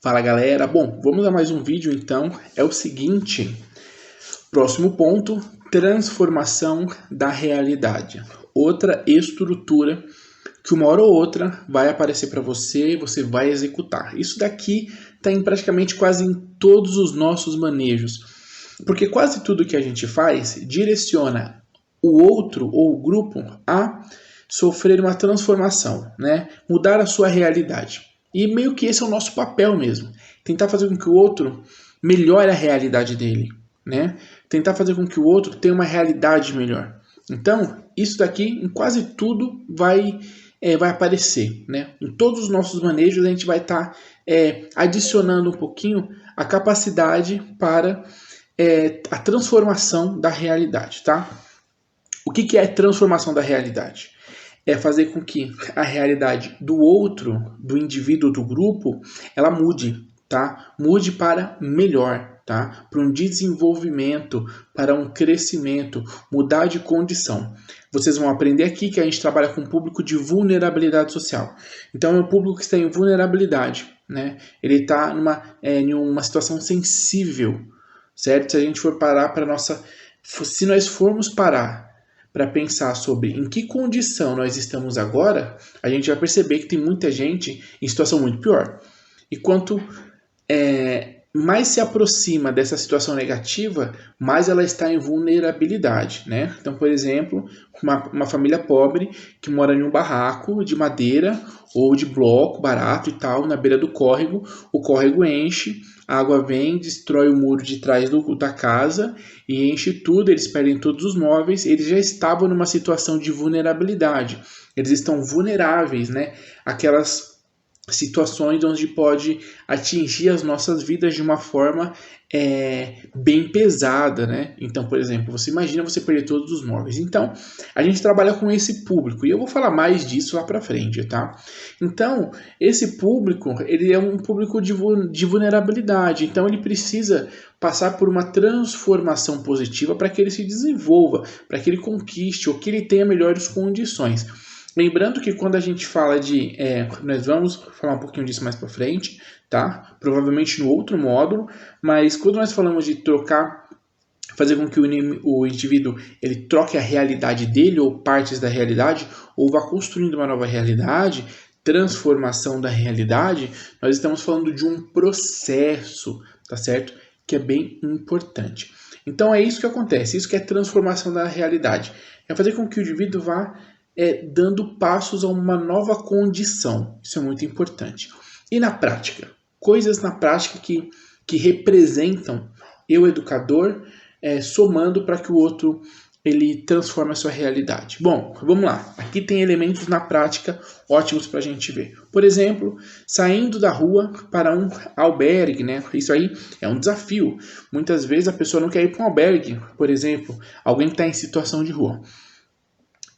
Fala galera, bom, vamos a mais um vídeo então. É o seguinte, próximo ponto, transformação da realidade. Outra estrutura que uma hora ou outra vai aparecer para você, você vai executar. Isso daqui está em praticamente quase em todos os nossos manejos, porque quase tudo que a gente faz direciona o outro ou o grupo a sofrer uma transformação, né? Mudar a sua realidade. E meio que esse é o nosso papel mesmo. Tentar fazer com que o outro melhore a realidade dele, né? Tentar fazer com que o outro tenha uma realidade melhor. Então, isso daqui em quase tudo vai aparecer, né? Em todos os nossos manejos a gente vai estar adicionando um pouquinho a capacidade para a transformação da realidade, tá? O que é transformação da realidade? É fazer com que a realidade do outro, do indivíduo, do grupo, ela mude, tá? Mude para melhor, tá? Para um desenvolvimento, para um crescimento, mudar de condição. Vocês vão aprender aqui que a gente trabalha com um público de vulnerabilidade social. Então é um público que está em vulnerabilidade, né? Ele está em uma situação sensível, certo? Se a gente for parar para nossa... Se nós formos parar para pensar sobre em que condição nós estamos agora, a gente vai perceber que tem muita gente em situação muito pior. E quanto mais se aproxima dessa situação negativa, mais ela está em vulnerabilidade, né? Então, por exemplo, uma família pobre que mora em um barraco de madeira ou de bloco barato e tal, na beira do córrego, o córrego enche, a água vem, destrói o muro de trás da casa e enche tudo, eles perdem todos os móveis, eles já estavam numa situação de vulnerabilidade, eles estão vulneráveis, né? Aquelas situações onde pode atingir as nossas vidas de uma forma bem pesada, né? Então, por exemplo, você imagina você perder todos os móveis. Então, a gente trabalha com esse público e eu vou falar mais disso lá para frente, tá? Então, esse público, ele é um público de vulnerabilidade, então ele precisa passar por uma transformação positiva para que ele se desenvolva, para que ele conquiste ou que ele tenha melhores condições. Lembrando que quando a gente fala de... nós vamos falar um pouquinho disso mais para frente, tá? Provavelmente no outro módulo, mas quando nós falamos de trocar, fazer com que o indivíduo ele troque a realidade dele ou partes da realidade, ou vá construindo uma nova realidade, transformação da realidade, nós estamos falando de um processo, tá certo? Que é bem importante. Então é isso que acontece, isso que é transformação da realidade. É fazer com que o indivíduo vá dando passos a uma nova condição. Isso é muito importante. E na prática? Coisas na prática que representam eu, educador, somando para que o outro ele transforme a sua realidade. Bom, vamos lá. Aqui tem elementos na prática ótimos para a gente ver. Por exemplo, saindo da rua para um albergue, né? Isso aí é um desafio. Muitas vezes a pessoa não quer ir para um albergue, por exemplo, alguém que está em situação de rua.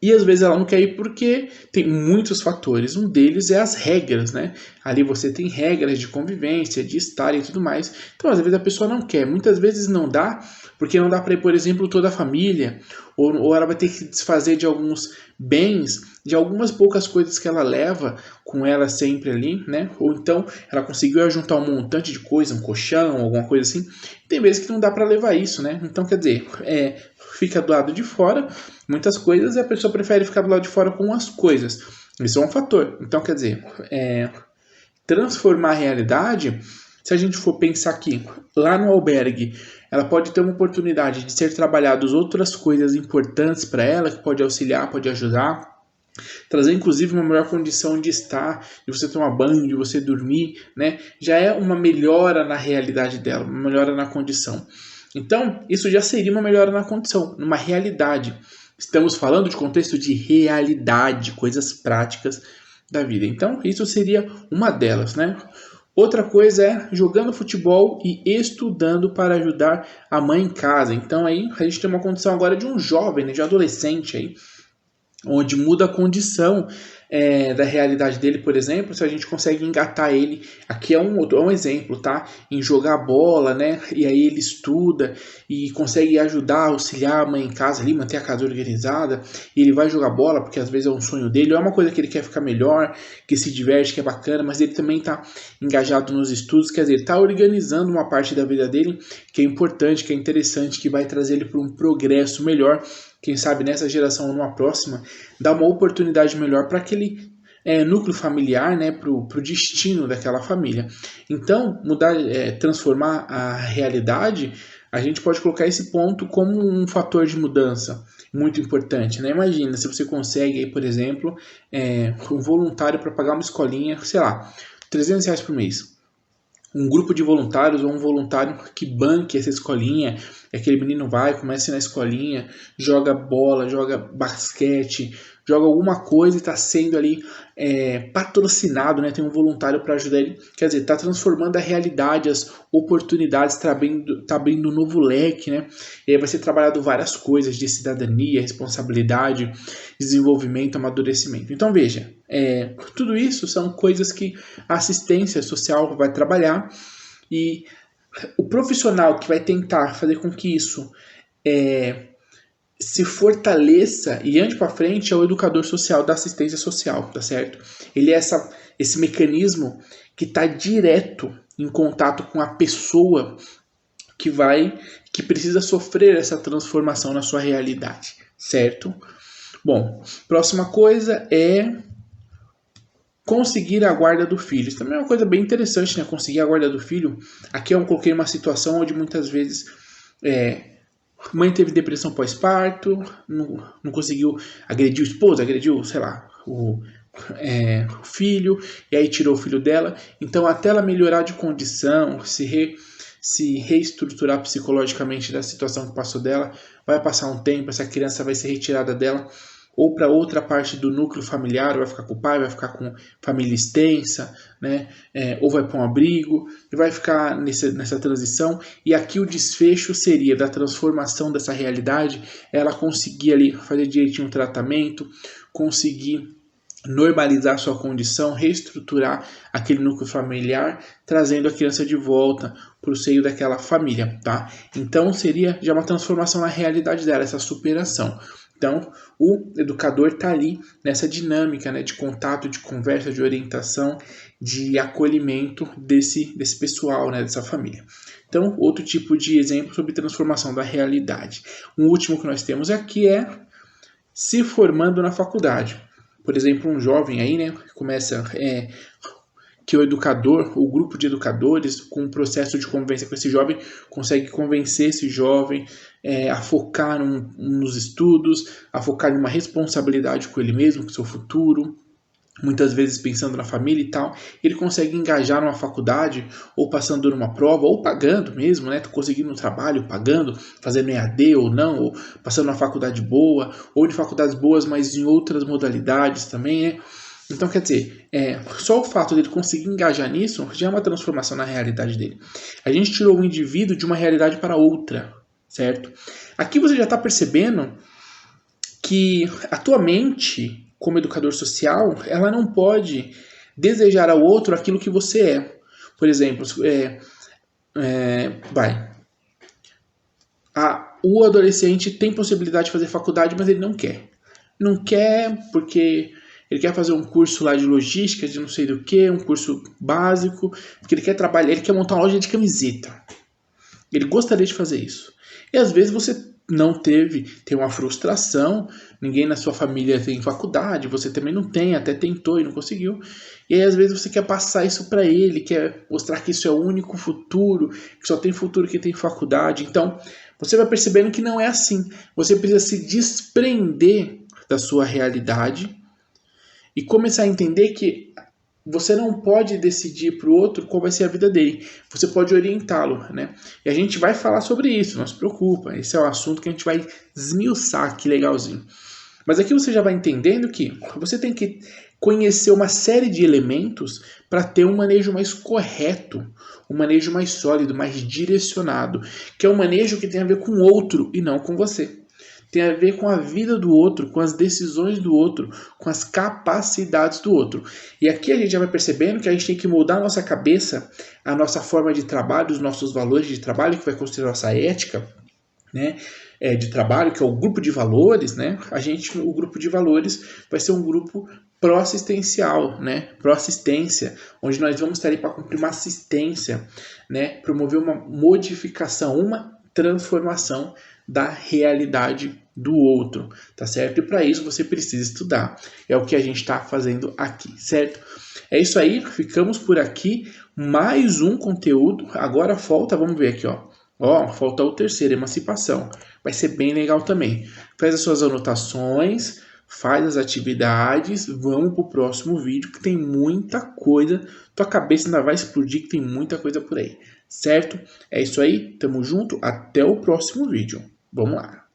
E às vezes ela não quer ir porque tem muitos fatores. Um deles é as regras, né? Ali você tem regras de convivência, de estar e tudo mais. Então, às vezes a pessoa não quer. Muitas vezes não dá, porque não dá para ir, por exemplo, toda a família. Ou ela vai ter que desfazer de alguns bens, de algumas poucas coisas que ela leva com ela sempre ali, né? Ou então ela conseguiu juntar um montante de coisa, um colchão, alguma coisa assim. Tem vezes que não dá para levar isso, né? Então, quer dizer, fica do lado de fora muitas coisas e a pessoa prefere ficar do lado de fora com as coisas. Isso é um fator. Então, quer dizer, transformar a realidade, se a gente for pensar aqui, lá no albergue, ela pode ter uma oportunidade de ser trabalhadas outras coisas importantes para ela, que pode auxiliar, pode ajudar, trazer inclusive uma melhor condição de estar, de você tomar banho, de você dormir, né? Já é uma melhora na realidade dela, uma melhora na condição. Então, isso já seria uma melhora na condição, numa realidade. Estamos falando de contexto de realidade, coisas práticas da vida. Então, isso seria uma delas, né? Outra coisa é jogando futebol e estudando para ajudar a mãe em casa. Então, aí a gente tem uma condição agora de um jovem, né, de um adolescente aí, onde muda a condição. da realidade dele, por exemplo, se a gente consegue engatar ele, aqui é um exemplo, tá? Em jogar bola, né? E aí ele estuda e consegue ajudar, auxiliar a mãe em casa ali, manter a casa organizada, e ele vai jogar bola, porque às vezes é um sonho dele, ou é uma coisa que ele quer ficar melhor, que se diverte, que é bacana, mas ele também tá engajado nos estudos, quer dizer, ele tá organizando uma parte da vida dele que é importante, que é interessante, que vai trazer ele para um progresso melhor, quem sabe nessa geração ou numa próxima, dar uma oportunidade melhor para aquele núcleo familiar, né, para o destino daquela família. Então, transformar a realidade, a gente pode colocar esse ponto como um fator de mudança muito importante, né? Imagina se você consegue, aí, por exemplo, um voluntário para pagar uma escolinha, sei lá, R$ 300 por mês. Um grupo de voluntários ou um voluntário que banque essa escolinha, aquele menino vai, começa na escolinha, joga bola, joga basquete, joga alguma coisa e está sendo ali patrocinado, né? Tem um voluntário para ajudar ele, quer dizer, está transformando a realidade, as oportunidades, está abrindo um novo leque, né? E aí vai ser trabalhado várias coisas de cidadania, responsabilidade, desenvolvimento, amadurecimento. Então veja, tudo isso são coisas que a assistência social vai trabalhar, e o profissional que vai tentar fazer com que isso se fortaleça e ande para frente é o educador social da assistência social, tá certo? Ele é esse mecanismo que está direto em contato com a pessoa que precisa sofrer essa transformação na sua realidade, certo? Bom, próxima coisa é conseguir a guarda do filho. Isso também é uma coisa bem interessante, né? Conseguir a guarda do filho. Aqui eu coloquei uma situação onde muitas vezes mãe teve depressão pós-parto, não conseguiu, agrediu o esposo, agrediu, sei lá, o filho, e aí tirou o filho dela. Então, até ela melhorar de condição, se reestruturar psicologicamente da situação que passou dela, vai passar um tempo, essa criança vai ser retirada dela, ou para outra parte do núcleo familiar, vai ficar com o pai, vai ficar com família extensa, né? Ou vai para um abrigo, e vai ficar nessa transição. E aqui o desfecho seria da transformação dessa realidade, ela conseguir ali fazer direitinho o tratamento, conseguir normalizar sua condição, reestruturar aquele núcleo familiar, trazendo a criança de volta para o seio daquela família, tá? Então seria já uma transformação na realidade dela, essa superação. Então, o educador está ali nessa dinâmica, né, de contato, de conversa, de orientação, de acolhimento desse pessoal, né, dessa família. Então, outro tipo de exemplo sobre transformação da realidade. Um último que nós temos aqui é se formando na faculdade. Por exemplo, um jovem aí, né, começa que o educador, o grupo de educadores, com o processo de convivência com esse jovem, consegue convencer esse jovem a focar nos estudos, a focar em uma responsabilidade com ele mesmo, com o seu futuro, muitas vezes pensando na família e tal. Ele consegue engajar numa faculdade, ou passando numa prova, ou pagando mesmo, né? Conseguindo um trabalho, pagando, fazendo EAD ou não, ou passando numa faculdade boa, ou de faculdades boas, mas em outras modalidades também, né? Então, quer dizer, só o fato dele conseguir engajar nisso já é uma transformação na realidade dele. A gente tirou o indivíduo de uma realidade para outra, certo? Aqui você já está percebendo que a tua mente, como educador social, ela não pode desejar ao outro aquilo que você é. Por exemplo, o adolescente tem possibilidade de fazer faculdade, mas ele não quer. Não quer porque ele quer fazer um curso lá de logística, de não sei do que, um curso básico, porque ele quer trabalhar, ele quer montar uma loja de camiseta. Ele gostaria de fazer isso. E às vezes você não tem uma frustração, ninguém na sua família tem faculdade, você também não tem, até tentou e não conseguiu. E aí às vezes você quer passar isso para ele, quer mostrar que isso é o único futuro, que só tem futuro que tem faculdade. Então, você vai percebendo que não é assim. Você precisa se desprender da sua realidade e começar a entender que você não pode decidir para o outro qual vai ser a vida dele. Você pode orientá-lo, né? E a gente vai falar sobre isso, não se preocupa. Esse é o assunto que a gente vai esmiuçar aqui legalzinho. Mas aqui você já vai entendendo que você tem que conhecer uma série de elementos para ter um manejo mais correto, um manejo mais sólido, mais direcionado, que é um manejo que tem a ver com o outro e não com você. tem a ver com a vida do outro, com as decisões do outro, com as capacidades do outro. E aqui a gente já vai percebendo que a gente tem que moldar a nossa cabeça, a nossa forma de trabalho, os nossos valores de trabalho, que vai construir a nossa ética, né, de trabalho, que é o grupo de valores, né? O grupo de valores vai ser um grupo pró-assistencial, né? Pró-assistência, onde nós vamos estar aí para cumprir uma assistência, né? Promover uma modificação, uma transformação da realidade do outro, tá certo? E para isso você precisa estudar. É o que a gente está fazendo aqui, certo? É isso aí, ficamos por aqui. Mais um conteúdo. Agora falta, vamos ver aqui, ó. Falta o terceiro, emancipação. Vai ser bem legal também. Faz as suas anotações, faz as atividades, vamos pro próximo vídeo que tem muita coisa. Tua cabeça ainda vai explodir que tem muita coisa por aí, certo? É isso aí, tamo junto, até o próximo vídeo. Vamos lá.